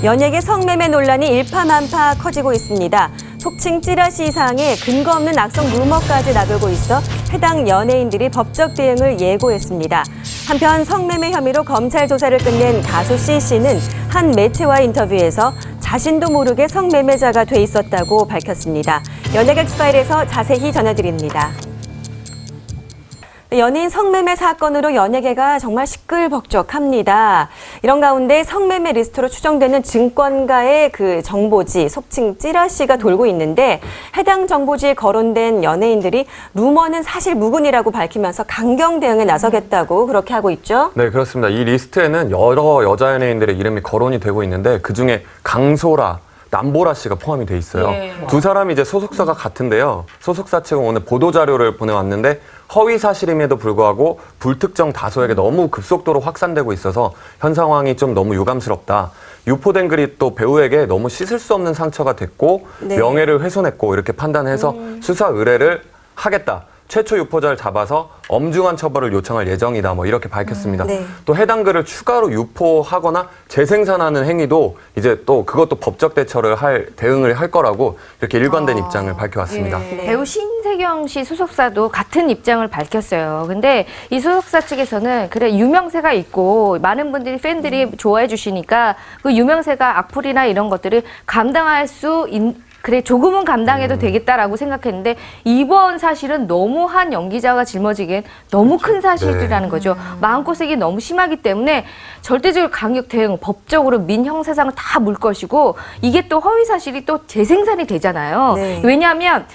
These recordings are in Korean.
연예계 성매매 논란이 일파만파 커지고 있습니다. 속칭 찌라시 사항에 근거 없는 악성 루머까지 나돌고 있어 해당 연예인들이 법적 대응을 예고했습니다. 한편 성매매 혐의로 검찰 조사를 끝낸 가수 C씨는 한 매체와 인터뷰에서 자신도 모르게 성매매자가 돼 있었다고 밝혔습니다. 연예객스파일에서 자세히 전해드립니다. 연예인 성매매 사건으로 연예계가 정말 시끌벅적합니다. 이런 가운데 성매매 리스트로 추정되는 증권가의 그 정보지, 속칭 찌라시가 돌고 있는데 해당 정보지에 거론된 연예인들이 루머는 사실 무근이라고 밝히면서 강경 대응에 나서겠다고 그렇게 하고 있죠. 네, 그렇습니다. 이 리스트에는 여러 여자 연예인들의 이름이 거론이 되고 있는데 그중에 강소라, 남보라 씨가 포함이 돼 있어요. 두 사람이 이제 소속사가 같은데요. 소속사 측은 오늘 보도자료를 보내왔는데 허위 사실임에도 불구하고 불특정 다수에게 너무 급속도로 확산되고 있어서 현 상황이 좀 너무 유감스럽다. 유포된 글이 또 배우에게 너무 씻을 수 없는 상처가 됐고 명예를 훼손했고 이렇게 판단해서 수사 의뢰를 하겠다. 최초 유포자를 잡아서 엄중한 처벌을 요청할 예정이다. 뭐 이렇게 밝혔습니다. 또 해당 글을 추가로 유포하거나 재생산하는 행위도 이제 또 그것도 법적 대응을 할 거라고 이렇게 일관된 입장을 밝혀왔습니다. 배우 신세경 씨 소속사도 같은 입장을 밝혔어요. 근데 이 소속사 측에서는 그래 유명세가 있고 많은 분들이 팬들이 좋아해 주시니까 그 유명세가 악플이나 이런 것들을 감당할 수 그래 조금은 감당해도 되겠다라고 생각했는데 이번 사실은 너무 한 연기자가 짊어지기엔 너무 큰 사실이라는 거죠. 마음고생이 너무 심하기 때문에 절대적으로 강력 대응, 법적으로 민형사상을 다 물 것이고 이게 또 허위 사실이 또 재생산이 되잖아요. 왜냐하면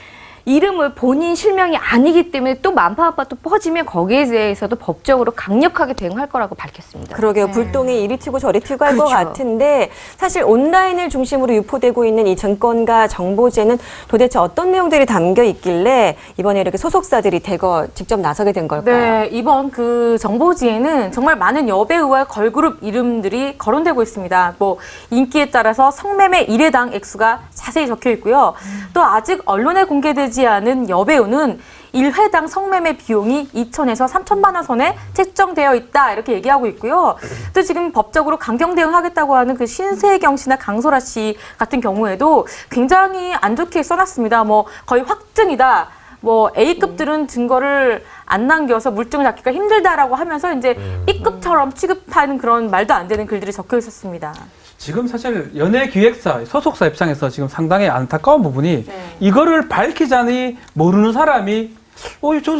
이름을 본인 실명이 아니기 때문에 또 만파만파 또 퍼지면 거기에 대해서도 법적으로 강력하게 대응할 거라고 밝혔습니다. 그러게요. 불똥이 이리 튀고 저리 튀고 할 것 같은데 사실 온라인을 중심으로 유포되고 있는 이 증권가 정보지에는 도대체 어떤 내용들이 담겨 있길래 이번에 이렇게 소속사들이 대거 직접 나서게 된 걸까요? 네, 이번 그 정보지에는 정말 많은 여배우와 걸그룹 이름들이 거론되고 있습니다. 뭐 인기에 따라서 성매매 1회당 액수가 자세히 적혀 있고요. 또 아직 언론에 공개되지 않은 여배우는 1회당 성매매 비용이 2천에서 3천만 원 선에 책정되어 있다 이렇게 얘기하고 있고요. 또 지금 법적으로 강경 대응하겠다고 하는 그 신세경 씨나 강소라 씨 같은 경우에도 굉장히 안 좋게 써놨습니다. 뭐 거의 확증이다. 뭐 A급들은 증거를 안 남겨서 물증을 잡기가 힘들다라고 하면서 이제 B급처럼 취급하는 그런 말도 안 되는 글들이 적혀 있었습니다. 지금 사실 연예기획사, 소속사 입장에서 지금 상당히 안타까운 부분이 이거를 밝히자니 모르는 사람이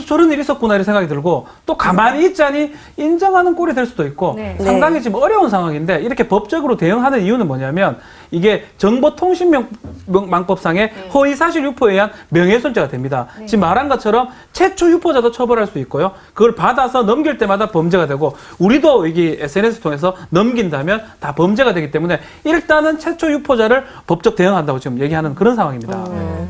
저런 일이 있었구나 이런 생각이 들고 또 가만히 있자니 인정하는 꼴이 될 수도 있고 상당히 지금 어려운 상황인데 이렇게 법적으로 대응하는 이유는 뭐냐면 이게 정보통신망법상의 허위사실 유포에 의한 명예훼손죄가 됩니다. 지금 말한 것처럼 최초 유포자도 처벌할 수 있고요. 그걸 받아서 넘길 때마다 범죄가 되고 우리도 여기 SNS 통해서 넘긴다면 다 범죄가 되기 때문에 일단은 최초 유포자를 법적 대응한다고 지금 얘기하는 그런 상황입니다.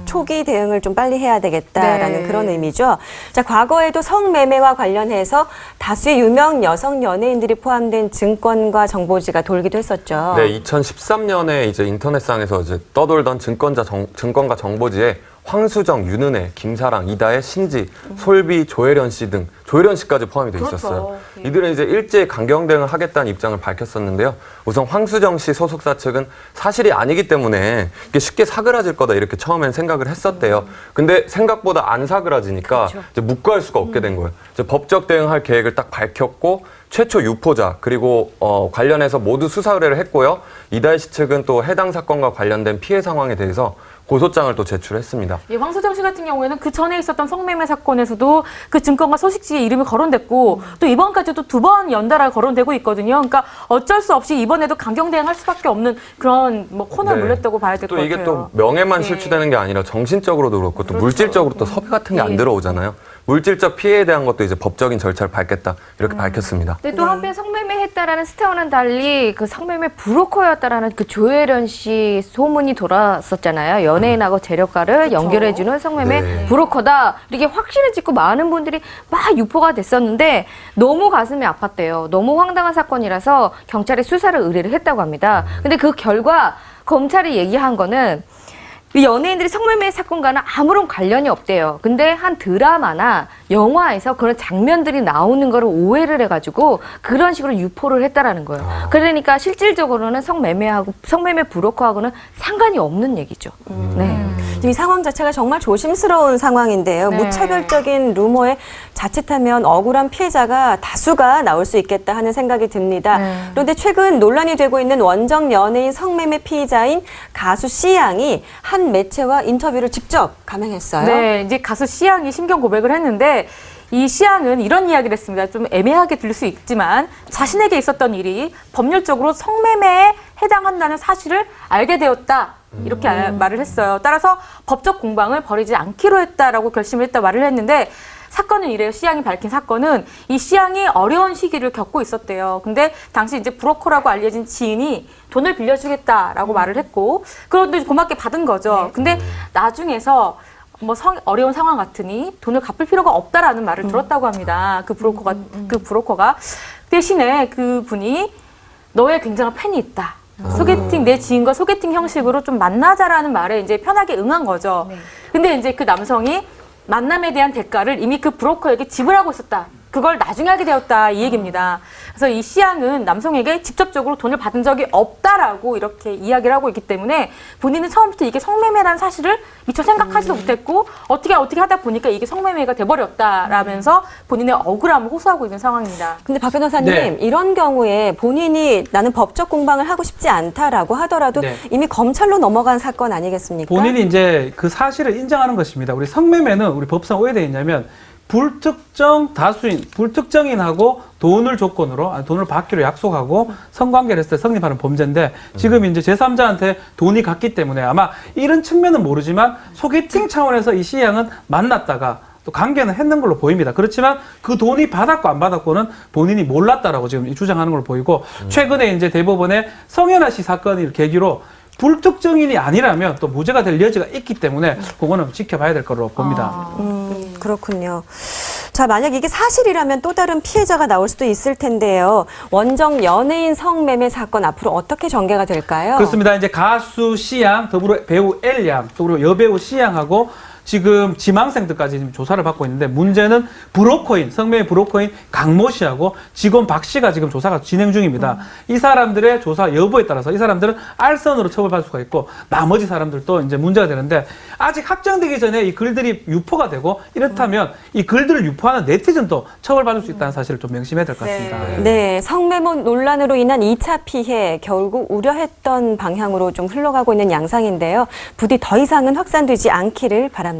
초기 대응을 좀 빨리 해야 되겠다라는 그런 의미죠. 자, 과거에도 성매매와 관련해서 다수의 유명 여성 연예인들이 포함된 증권가 정보지가 돌기도 했었죠. 네, 2013년에 이제 인터넷상에서 이제 떠돌던 증권가 정보지에 황수정, 윤은혜, 김사랑, 이다혜, 신지, 솔비, 조혜련 씨 등 조혜련 씨까지 포함이 돼 있었어요. 이들은 이제 일제히 강경 대응을 하겠다는 입장을 밝혔었는데요. 우선 황수정 씨 소속사 측은 사실이 아니기 때문에 이게 쉽게 사그라질 거다 이렇게 처음엔 생각을 했었대요. 근데 생각보다 안 사그라지니까 이제 묵과할 수가 없게 된 거예요. 이제 법적 대응할 계획을 딱 밝혔고 최초 유포자 그리고 관련해서 모두 수사 의뢰를 했고요. 이다혜 씨 측은 또 해당 사건과 관련된 피해 상황에 대해서 고소장을 또 제출했습니다. 이 황수정 씨 같은 경우에는 그 전에 있었던 성매매 사건에서도 그 증권가 소식지에 이름이 거론됐고 또 이번까지도 2번 연달아 거론되고 있거든요. 그러니까 어쩔 수 없이 이번에도 강경 대응할 수밖에 없는 그런 뭐 코너에 물렸다고 봐야 될 것 같아요. 또 이게 또 명예만 실추되는 게 아니라 정신적으로도 그렇고 또 물질적으로 또 섭외 같은 게 안 들어오잖아요. 물질적 피해에 대한 것도 이제 법적인 절차를 밟겠다 이렇게 밝혔습니다. 근데 또 한편 성매매 했다라는 스타와는 달리 그 성매매 브로커였다라는 그 조혜련 씨 소문이 돌았었잖아요. 연예인하고 재력가를 연결해주는 성매매 브로커다 이렇게 확신을 짓고 많은 분들이 막 유포가 됐었는데 너무 가슴이 아팠대요. 너무 황당한 사건이라서 경찰에 수사를 의뢰를 했다고 합니다. 근데 그 결과 검찰이 얘기한 거는 이 연예인들이 성매매 사건과는 아무런 관련이 없대요. 근데 한 드라마나 영화에서 그런 장면들이 나오는 거를 오해를 해가지고 그런 식으로 유포를 했다라는 거예요. 그러니까 실질적으로는 성매매 브로커하고는 상관이 없는 얘기죠. 네. 이 상황 자체가 정말 조심스러운 상황인데요. 네. 무차별적인 루머에 자칫하면 억울한 피해자가 다수가 나올 수 있겠다 하는 생각이 듭니다. 네. 그런데 최근 논란이 되고 있는 원정 연예인 성매매 피의자인 가수 씨양이 한 매체와 인터뷰를 직접 감행했어요. 네, 이제 가수 씨양이 심경 고백을 했는데 이 씨양은 이런 이야기를 했습니다. 좀 애매하게 들릴 수 있지만 자신에게 있었던 일이 법률적으로 성매매에 해당한다는 사실을 알게 되었다. 이렇게 말을 했어요. 따라서 법적 공방을 벌이지 않기로 했다라고 결심을 했다 말을 했는데 사건은 이래요. 씨양이 밝힌 사건은 이 씨양이 어려운 시기를 겪고 있었대요. 근데 당시 이제 브로커라고 알려진 지인이 돈을 빌려주겠다라고 말을 했고 그런데 고맙게 받은 거죠. 근데 나중에서 뭐 어려운 상황 같으니 돈을 갚을 필요가 없다라는 말을 들었다고 합니다. 그 브로커가 대신에 그 분이 너의 굉장한 팬이 있다. 소개팅, 내 지인과 소개팅 형식으로 좀 만나자라는 말에 이제 편하게 응한 거죠. 근데 이제 그 남성이 만남에 대한 대가를 이미 그 브로커에게 지불하고 있었다. 그걸 나중에 하게 되었다. 이 얘기입니다. 그래서 이 씨양은 남성에게 직접적으로 돈을 받은 적이 없다라고 이렇게 이야기를 하고 있기 때문에 본인은 처음부터 이게 성매매라는 사실을 미처 생각하지도 못했고 어떻게 하다 보니까 이게 성매매가 돼버렸다라면서 본인의 억울함을 호소하고 있는 상황입니다. 근데 박 변호사님, 네. 이런 경우에 본인이 나는 법적 공방을 하고 싶지 않다라고 하더라도 네. 이미 검찰로 넘어간 사건 아니겠습니까? 본인이 이제 그 사실을 인정하는 것입니다. 우리 성매매는 우리 법상 오해되어 있냐면 불특정 다수인, 불특정인하고 돈을 조건으로, 돈을 받기로 약속하고 성관계를 했을 때 성립하는 범죄인데 지금 이제 제3자한테 돈이 갔기 때문에 아마 이런 측면은 모르지만 소개팅 차원에서 이 씨양은 만났다가 또 관계는 했는 걸로 보입니다. 그렇지만 그 돈이 받았고 안 받았고는 본인이 몰랐다라고 지금 주장하는 걸로 보이고 최근에 이제 대법원의 성현아 씨 사건을 계기로 불특정인이 아니라면 또 무죄가 될 여지가 있기 때문에 그거는 지켜봐야 될 거로 봅니다. 그렇군요. 자, 만약 이게 사실이라면 또 다른 피해자가 나올 수도 있을 텐데요. 원정 연예인 성매매 사건 앞으로 어떻게 전개가 될까요? 그렇습니다. 이제 가수 씨양, 더불어 배우 엘양, 또 그리고 여배우 씨양하고 지금 지망생들까지 지금 조사를 받고 있는데 문제는 브로커인, 성매매 브로커인 강모 씨하고 직원 박 씨가 지금 조사가 진행 중입니다. 이 사람들의 조사 여부에 따라서 이 사람들은 알선으로 처벌받을 수가 있고 나머지 사람들도 이제 문제가 되는데 아직 확정되기 전에 이 글들이 유포가 되고 이렇다면 이 글들을 유포하는 네티즌도 처벌받을 수 있다는 사실을 좀 명심해야 될 것 같습니다. 네, 성매매 논란으로 인한 2차 피해 결국 우려했던 방향으로 좀 흘러가고 있는 양상인데요. 부디 더 이상은 확산되지 않기를 바랍니다.